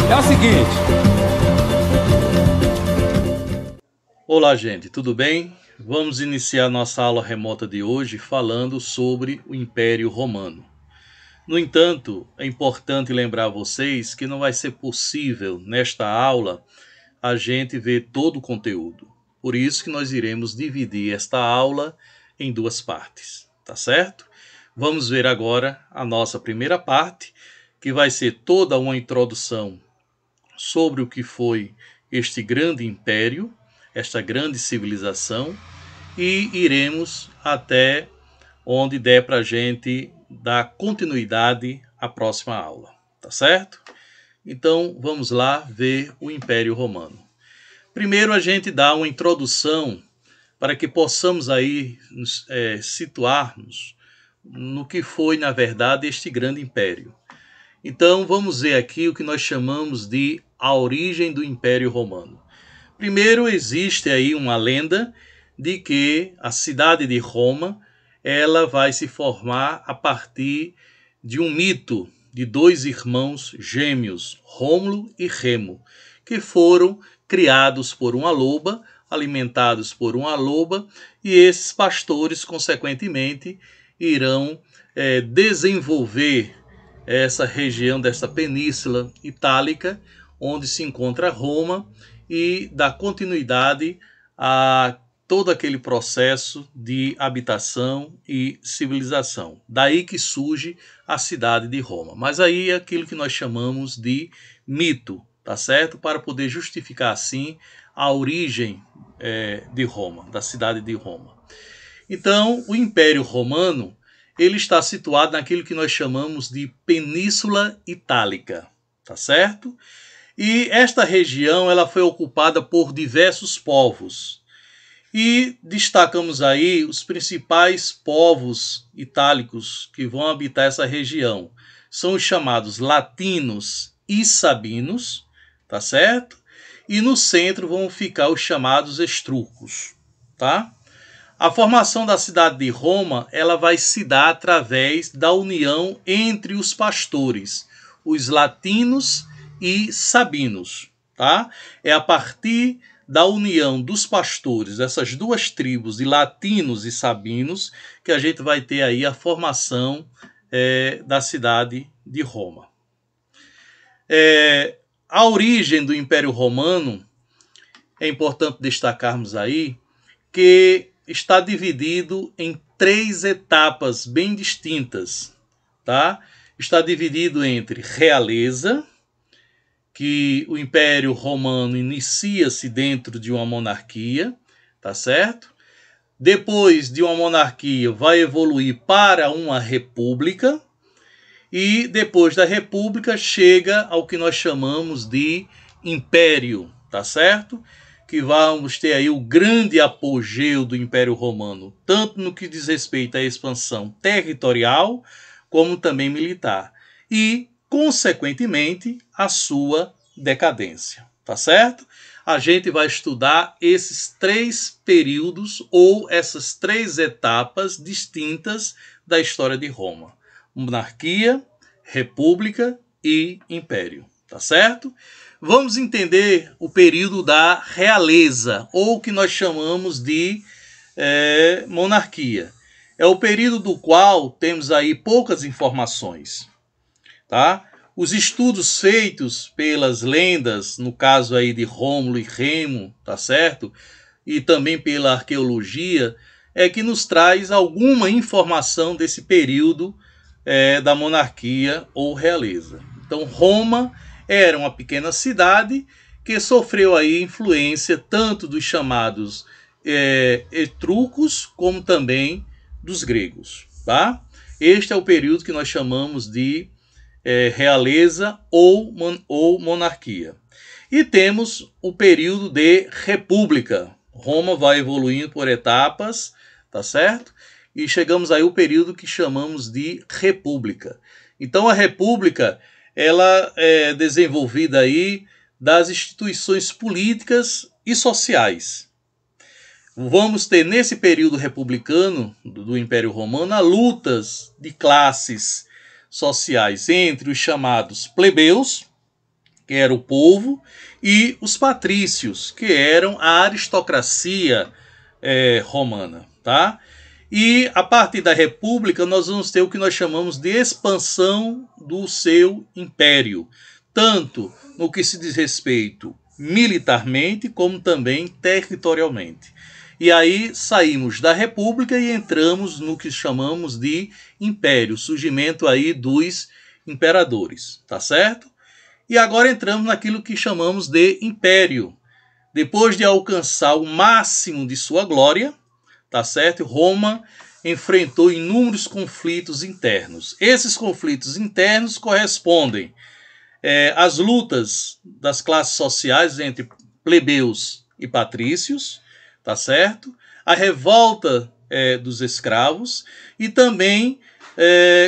É o seguinte. Olá, gente, tudo bem? Vamos iniciar nossa aula remota de hoje falando sobre o Império Romano. No entanto, é importante lembrar a vocês que não vai ser possível, nesta aula, a gente ver todo o conteúdo. Por isso que nós iremos dividir esta aula em duas partes, tá certo? Vamos ver agora a nossa primeira parte, que vai ser toda uma introdução sobre o que foi este grande império, esta grande civilização, e iremos até onde der para a gente dar continuidade à próxima aula, tá certo? Então vamos lá ver o Império Romano. Primeiro a gente dá uma introdução para que possamos aí situarmos no que foi na verdade este grande império. Então vamos ver aqui o que nós chamamos de a origem do Império Romano. Primeiro existe aí uma lenda de que a cidade de Roma ela vai se formar a partir de um mito de dois irmãos gêmeos, Rômulo e Remo, que foram criados por uma loba, alimentados por uma loba, e esses pastores, consequentemente, irão desenvolver essa região desta península itálica, onde se encontra Roma, e dar continuidade a todo aquele processo de habitação e civilização. Daí que surge a cidade de Roma. Mas aí é aquilo que nós chamamos de mito, tá certo? Para poder justificar assim a origem de Roma, da cidade de Roma. Então, o Império Romano ele está situado naquilo que nós chamamos de Península Itálica, tá certo? E esta região ela foi ocupada por diversos povos. E destacamos aí os principais povos itálicos que vão habitar essa região. São os chamados latinos e sabinos, tá certo? E no centro vão ficar os chamados etruscos, tá? A formação da cidade de Roma ela vai se dar através da união entre os pastores, os latinos e sabinos, tá? É a partir da união dos pastores dessas duas tribos de latinos e sabinos que a gente vai ter aí a formação da cidade de Roma. A origem do Império Romano é importante destacarmos aí que está dividido em 3 etapas bem distintas, tá? Está dividido entre realeza, que o Império Romano inicia-se dentro de uma monarquia, tá certo? Depois de uma monarquia vai evoluir para uma república e depois da república chega ao que nós chamamos de império, tá certo? Que vamos ter aí o grande apogeu do Império Romano, tanto no que diz respeito à expansão territorial, como também militar. E, consequentemente, a sua decadência, tá certo? A gente vai estudar esses 3 períodos ou essas 3 etapas distintas da história de Roma. Monarquia, república e império, tá certo? Vamos entender o período da realeza, ou o que nós chamamos de monarquia. É o período do qual temos aí poucas informações, tá? Os estudos feitos pelas lendas, no caso aí de Rômulo e Remo, tá certo? E também pela arqueologia, é que nos traz alguma informação desse período da monarquia ou realeza. Então, Roma era uma pequena cidade que sofreu aí influência tanto dos chamados etruscos como também dos gregos, tá? Este é o período que nós chamamos de realeza ou monarquia. E temos o período de república. Roma vai evoluindo por etapas, tá certo? E chegamos aí ao período que chamamos de república. Então a república ela é desenvolvida aí das instituições políticas e sociais. Vamos ter nesse período republicano do Império Romano lutas de classes sociais entre os chamados plebeus, que era o povo, e os patrícios, que eram a aristocracia romana, tá? E a partir da República nós vamos ter o que nós chamamos de expansão do seu império, tanto no que se diz respeito militarmente como também territorialmente. E aí saímos da República e entramos no que chamamos de império, surgimento aí dos imperadores, tá certo? E agora entramos naquilo que chamamos de império. Depois de alcançar o máximo de sua glória, tá certo? Roma enfrentou inúmeros conflitos internos. Esses conflitos internos correspondem às lutas das classes sociais entre plebeus e patrícios, tá certo? A revolta dos escravos e também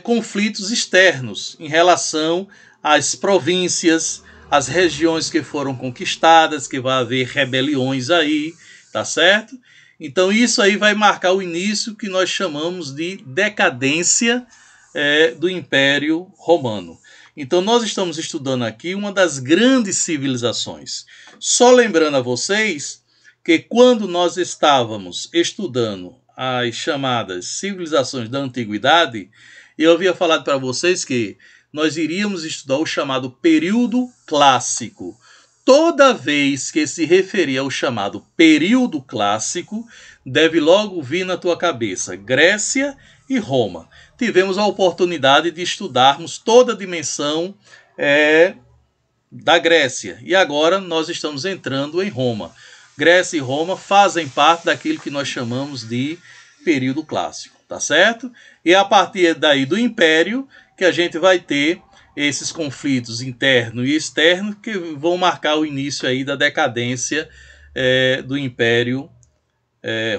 conflitos externos em relação às províncias, às regiões que foram conquistadas, que vai haver rebeliões aí, tá certo? Então isso aí vai marcar o início que nós chamamos de decadência do Império Romano. Então nós estamos estudando aqui uma das grandes civilizações. Só lembrando a vocês que quando nós estávamos estudando as chamadas civilizações da antiguidade, eu havia falado para vocês que nós iríamos estudar o chamado período clássico. Toda vez que se referir ao chamado período clássico, deve logo vir na tua cabeça Grécia e Roma. Tivemos a oportunidade de estudarmos toda a dimensão da Grécia. E agora nós estamos entrando em Roma. Grécia e Roma fazem parte daquilo que nós chamamos de período clássico, tá certo? E a partir daí do Império que a gente vai ter esses conflitos internos e externos que vão marcar o início aí da decadência do Império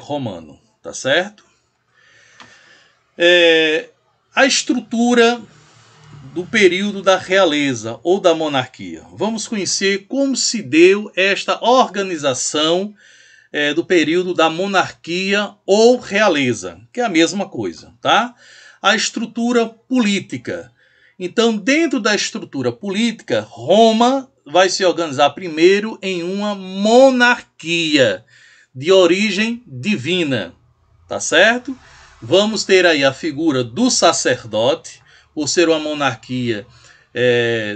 Romano, tá certo? A estrutura do período da realeza ou da monarquia. Vamos conhecer como se deu esta organização do período da monarquia ou realeza, que é a mesma coisa, tá? A estrutura política. Então, dentro da estrutura política, Roma vai se organizar primeiro em uma monarquia de origem divina, tá certo? Vamos ter aí a figura do sacerdote, por ser uma monarquia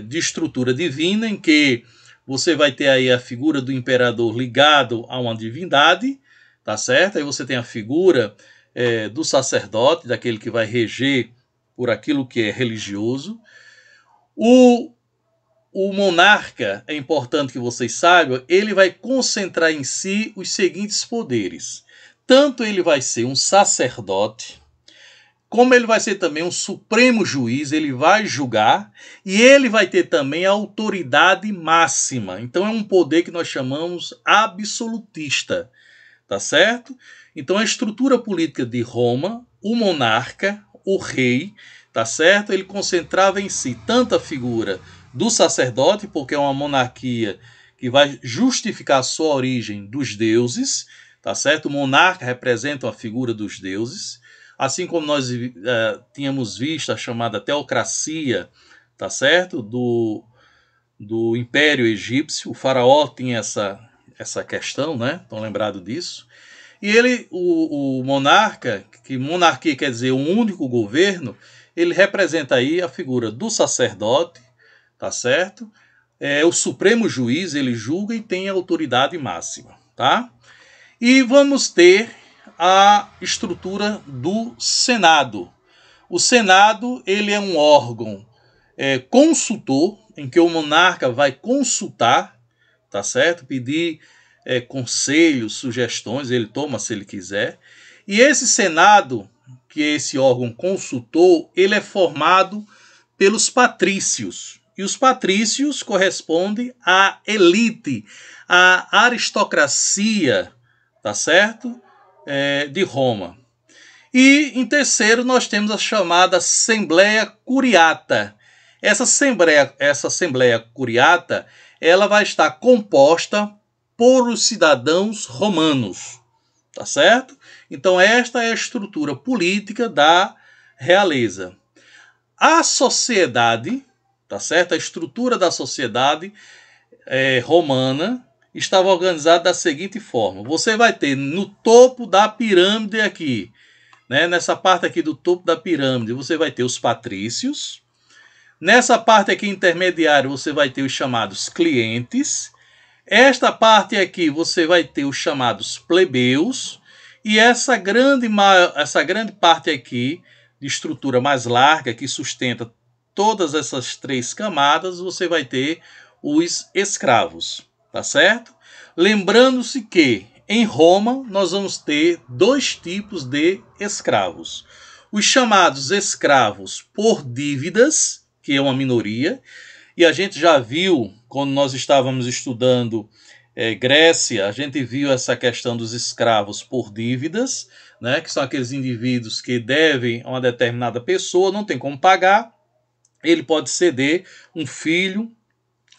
de estrutura divina, em que você vai ter aí a figura do imperador ligado a uma divindade, tá certo? Aí você tem a figura do sacerdote, daquele que vai reger por aquilo que é religioso. O monarca, é importante que vocês saibam, ele vai concentrar em si os seguintes poderes. Tanto ele vai ser um sacerdote, como ele vai ser também um supremo juiz, ele vai julgar, e ele vai ter também a autoridade máxima. Então é um poder que nós chamamos absolutista, tá certo? Então a estrutura política de Roma, o monarca, o rei, tá certo? Ele concentrava em si tanto a figura do sacerdote, porque é uma monarquia que vai justificar a sua origem dos deuses, tá certo? O monarca representa a figura dos deuses, assim como nós tínhamos visto a chamada teocracia, tá certo? Do Império Egípcio, o faraó tinha essa questão, né? Estão lembrados disso? E ele, o monarca, que monarquia quer dizer um único governo, ele representa aí a figura do sacerdote, tá certo? O supremo juiz, ele julga e tem a autoridade máxima, tá? E vamos ter a estrutura do Senado. O Senado, ele é um órgão consultor, em que o monarca vai consultar, tá certo? Pedir conselhos, sugestões, ele toma se ele quiser. E esse Senado, que é esse órgão consultor, ele é formado pelos patrícios. E os patrícios correspondem à elite, à aristocracia, tá certo? De Roma. E em terceiro nós temos a chamada Assembleia Curiata. Essa Assembleia Curiata, ela vai estar composta por os cidadãos romanos, tá certo? Então esta é a estrutura política da realeza. A sociedade, tá certo? A estrutura da sociedade romana estava organizada da seguinte forma. Você vai ter no topo da pirâmide aqui, né, nessa parte aqui do topo da pirâmide, você vai ter os patrícios. Nessa parte aqui intermediária, você vai ter os chamados clientes. Esta parte aqui, você vai ter os chamados plebeus. E essa grande parte aqui, de estrutura mais larga, que sustenta todas essas três camadas, você vai ter os escravos, tá certo? Lembrando-se que em Roma nós vamos ter dois tipos de escravos. Os chamados escravos por dívidas, que é uma minoria, e a gente já viu, quando nós estávamos estudando Grécia, a gente viu essa questão dos escravos por dívidas, né, que são aqueles indivíduos que devem a uma determinada pessoa, não tem como pagar, ele pode ceder um filho,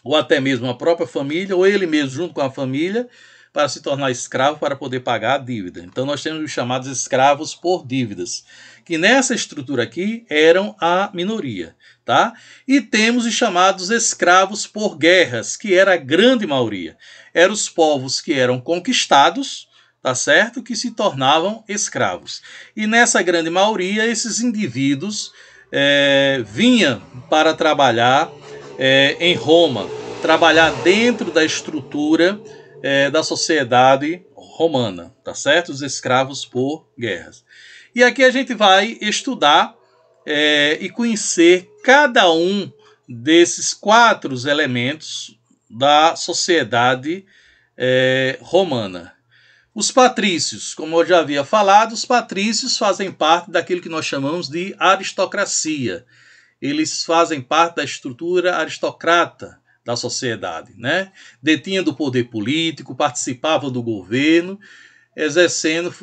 ou até mesmo a própria família, ou ele mesmo junto com a família, para se tornar escravo para poder pagar a dívida. Então nós temos os chamados escravos por dívidas, que nessa estrutura aqui eram a minoria, tá? E temos os chamados escravos por guerras, que era a grande maioria. Eram os povos que eram conquistados, tá certo? Que se tornavam escravos. E nessa grande maioria, esses indivíduos vinham para trabalhar em Roma, trabalhar dentro da estrutura da sociedade romana, tá certo? Os escravos por guerras. E aqui a gente vai estudar e conhecer cada um desses 4 elementos da sociedade romana. Os patrícios, como eu já havia falado, os patrícios fazem parte daquilo que nós chamamos de aristocracia. Eles fazem parte da estrutura aristocrata da sociedade, né? Detinham do poder político, participavam do governo, exercendo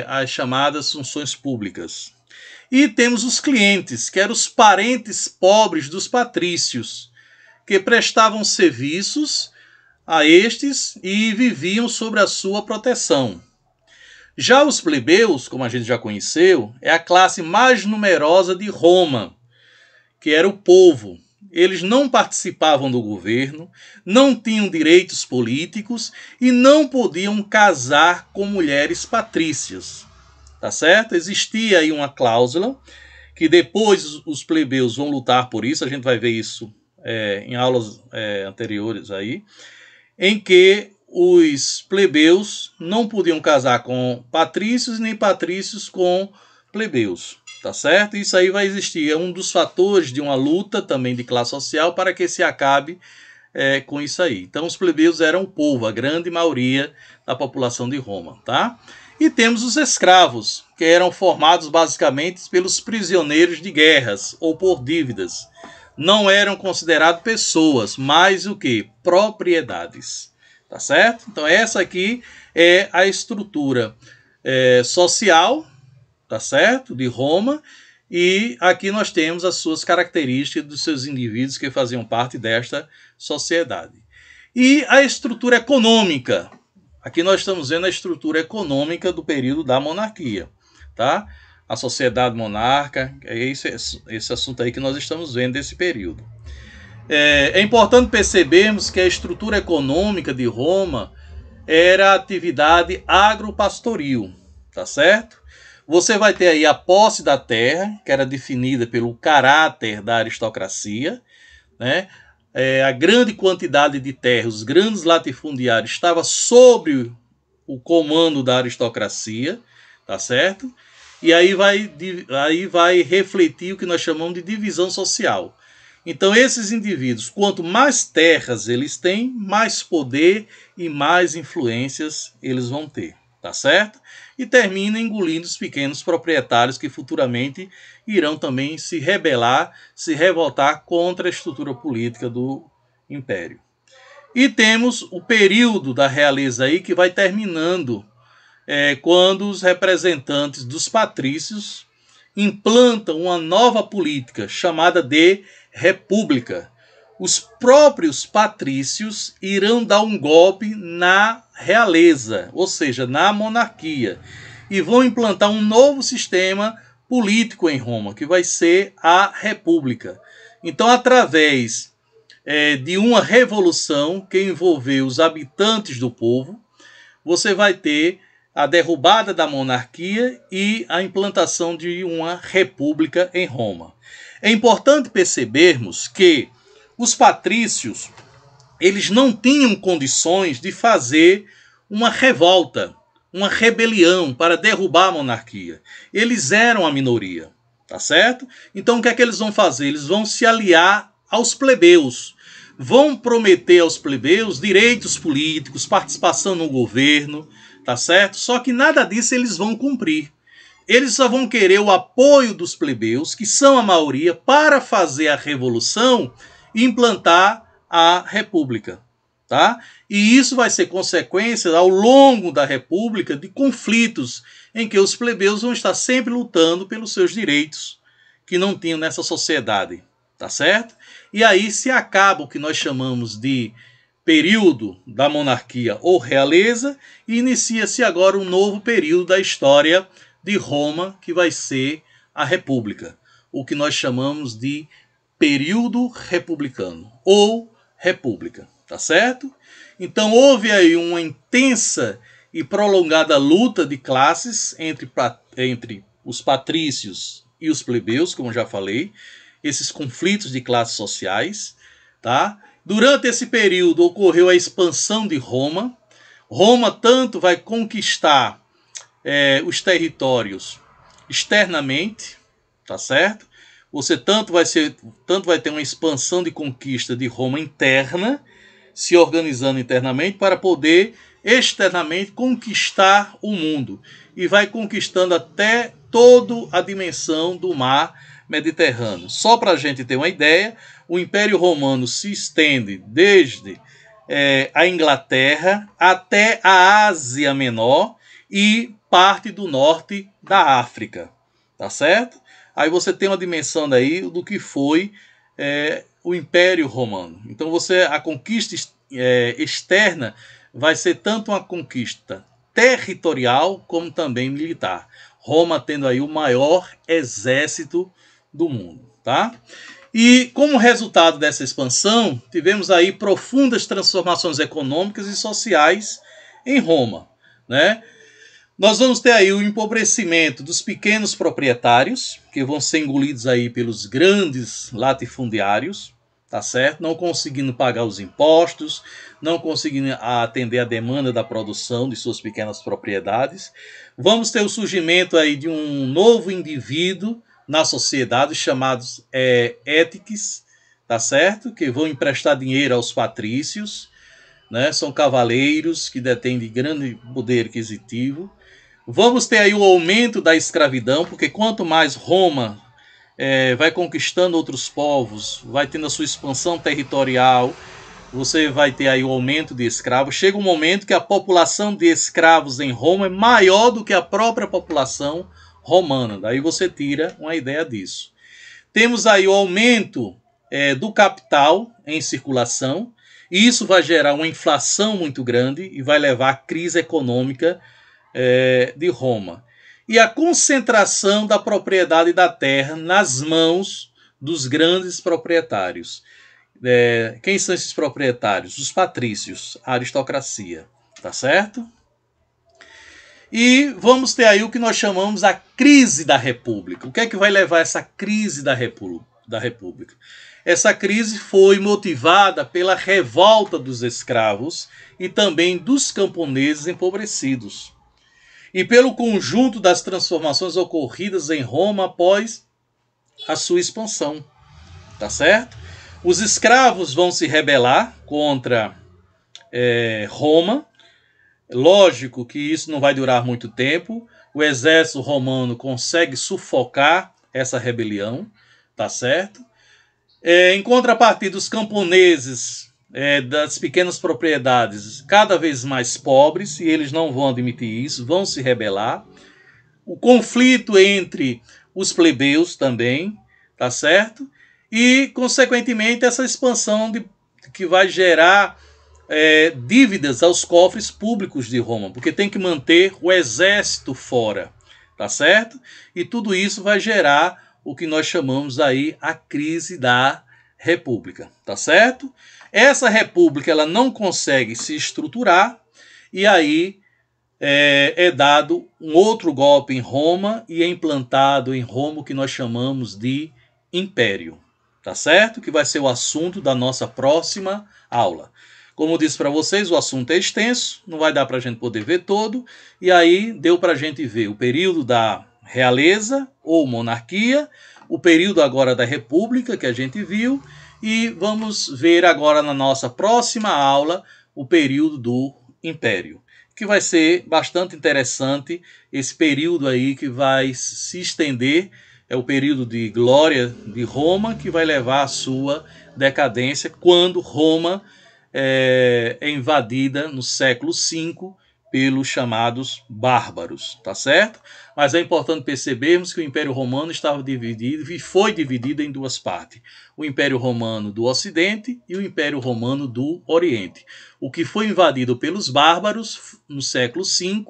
as chamadas funções públicas. E temos os clientes, que eram os parentes pobres dos patrícios, que prestavam serviços a estes e viviam sob a sua proteção. Já os plebeus, como a gente já conheceu, é a classe mais numerosa de Roma, que era o povo. Eles não participavam do governo, não tinham direitos políticos e não podiam casar com mulheres patrícias. Tá certo? Existia aí uma cláusula que depois os plebeus vão lutar por isso, a gente vai ver isso em aulas anteriores aí, em que os plebeus não podiam casar com patrícios nem patrícios com plebeus. Tá certo? Isso aí vai existir. É um dos fatores de uma luta também de classe social para que se acabe com isso aí. Então, os plebeus eram o povo, a grande maioria da população de Roma. Tá? E temos os escravos, que eram formados basicamente pelos prisioneiros de guerras ou por dívidas. Não eram considerados pessoas, mas o que? Propriedades. Tá certo? Então, essa aqui é a estrutura social, tá certo? De Roma, e aqui nós temos as suas características dos seus indivíduos que faziam parte desta sociedade. E a estrutura econômica. Aqui nós estamos vendo a estrutura econômica do período da monarquia, tá? A sociedade monarca, é esse assunto aí que nós estamos vendo desse período. É importante percebermos que a estrutura econômica de Roma era a atividade agropastoril, tá certo? Você vai ter aí a posse da terra, que era definida pelo caráter da aristocracia, né? A grande quantidade de terra, os grandes latifundiários, estava sob o comando da aristocracia, tá certo? E aí vai refletir o que nós chamamos de divisão social. Então, esses indivíduos, quanto mais terras eles têm, mais poder e mais influências eles vão ter, tá certo? E termina engolindo os pequenos proprietários que futuramente irão também se rebelar, se revoltar contra a estrutura política do império. E temos o período da realeza aí que vai terminando quando os representantes dos patrícios implantam uma nova política chamada de república. Os próprios patrícios irão dar um golpe na realeza, ou seja, na monarquia, e vão implantar um novo sistema político em Roma, que vai ser a república, Então, através de uma revolução que envolveu os habitantes do povo, você vai ter a derrubada da monarquia e a implantação de uma república em Roma. É importante percebermos que os patrícios, eles não tinham condições de fazer uma revolta, uma rebelião para derrubar a monarquia. Eles eram a minoria, tá certo? Então o que é que eles vão fazer? Eles vão se aliar aos plebeus, vão prometer aos plebeus direitos políticos, participação no governo, tá certo? Só que nada disso eles vão cumprir. Eles só vão querer o apoio dos plebeus, que são a maioria, para fazer a revolução e implantar a república, tá? E isso vai ser consequência ao longo da república de conflitos em que os plebeus vão estar sempre lutando pelos seus direitos que não tinham nessa sociedade, tá certo? E aí se acaba o que nós chamamos de período da monarquia ou realeza e inicia-se agora um novo período da história de Roma, que vai ser a república, o que nós chamamos de período republicano ou república, tá certo? Então houve aí uma intensa e prolongada luta de classes entre os patrícios e os plebeus, como já falei, esses conflitos de classes sociais, tá? Durante esse período ocorreu a expansão de Roma. Roma tanto vai conquistar os territórios externamente, tá certo? Você tanto vai ter uma expansão de conquista de Roma interna, se organizando internamente para poder externamente conquistar o mundo. E vai conquistando até toda a dimensão do mar Mediterrâneo. Só para a gente ter uma ideia, o Império Romano se estende desde a Inglaterra até a Ásia Menor e parte do norte da África, tá certo? Aí você tem uma dimensão daí do que foi o Império Romano. Então a conquista externa vai ser tanto uma conquista territorial como também militar. Roma tendo aí o maior exército do mundo, tá? E como resultado dessa expansão, tivemos aí profundas transformações econômicas e sociais em Roma, né? Nós vamos ter aí o empobrecimento dos pequenos proprietários, que vão ser engolidos aí pelos grandes latifundiários, tá certo? Não conseguindo pagar os impostos, não conseguindo atender a demanda da produção de suas pequenas propriedades. Vamos ter o surgimento aí de um novo indivíduo na sociedade, chamados étiques, tá certo? Que vão emprestar dinheiro aos patrícios, né? São cavaleiros que detêm de grande poder aquisitivo. Vamos ter aí o aumento da escravidão, porque quanto mais Roma vai conquistando outros povos, vai tendo a sua expansão territorial, você vai ter aí o aumento de escravos. Chega um momento que a população de escravos em Roma é maior do que a própria população romana. Daí você tira uma ideia disso. Temos aí o aumento do capital em circulação, e isso vai gerar uma inflação muito grande e vai levar à crise econômica de Roma. E a concentração da propriedade da terra nas mãos dos grandes proprietários. Quem são esses proprietários? Os patrícios, a aristocracia, tá certo? E vamos ter aí o que nós chamamos a crise da República. O que é que vai levar a essa crise da República? Essa crise foi motivada pela revolta dos escravos e também dos camponeses empobrecidos, e pelo conjunto das transformações ocorridas em Roma após a sua expansão, tá certo? Os escravos vão se rebelar contra Roma. Lógico que isso não vai durar muito tempo. O exército romano consegue sufocar essa rebelião, tá certo? Em contrapartida, os camponeses das pequenas propriedades cada vez mais pobres, e eles não vão admitir isso, vão se rebelar. O conflito entre os plebeus também, tá certo? E, consequentemente, essa expansão que vai gerar dívidas aos cofres públicos de Roma, porque tem que manter o exército fora, tá certo? E tudo isso vai gerar o que nós chamamos aí a crise da república, tá certo? Essa república ela não consegue se estruturar e aí é dado um outro golpe em Roma e é implantado em Roma o que nós chamamos de império, tá certo? Que vai ser o assunto da nossa próxima aula. Como eu disse para vocês, o assunto é extenso, não vai dar para a gente poder ver todo, e aí deu para a gente ver o período da realeza ou monarquia, o período agora da república que a gente viu, e vamos ver agora na nossa próxima aula o período do império, que vai ser bastante interessante, esse período aí que vai se estender, é o período de glória de Roma, que vai levar à sua decadência, quando Roma é invadida no século V pelos chamados bárbaros, tá certo? Mas é importante percebermos que o Império Romano estava dividido e foi dividido em duas partes. O Império Romano do Ocidente e o Império Romano do Oriente. O que foi invadido pelos bárbaros no século V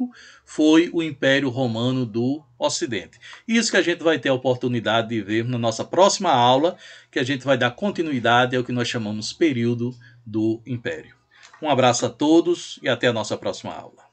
foi o Império Romano do Ocidente. Isso que a gente vai ter a oportunidade de ver na nossa próxima aula, que a gente vai dar continuidade ao que nós chamamos período do Império. Um abraço a todos e até a nossa próxima aula.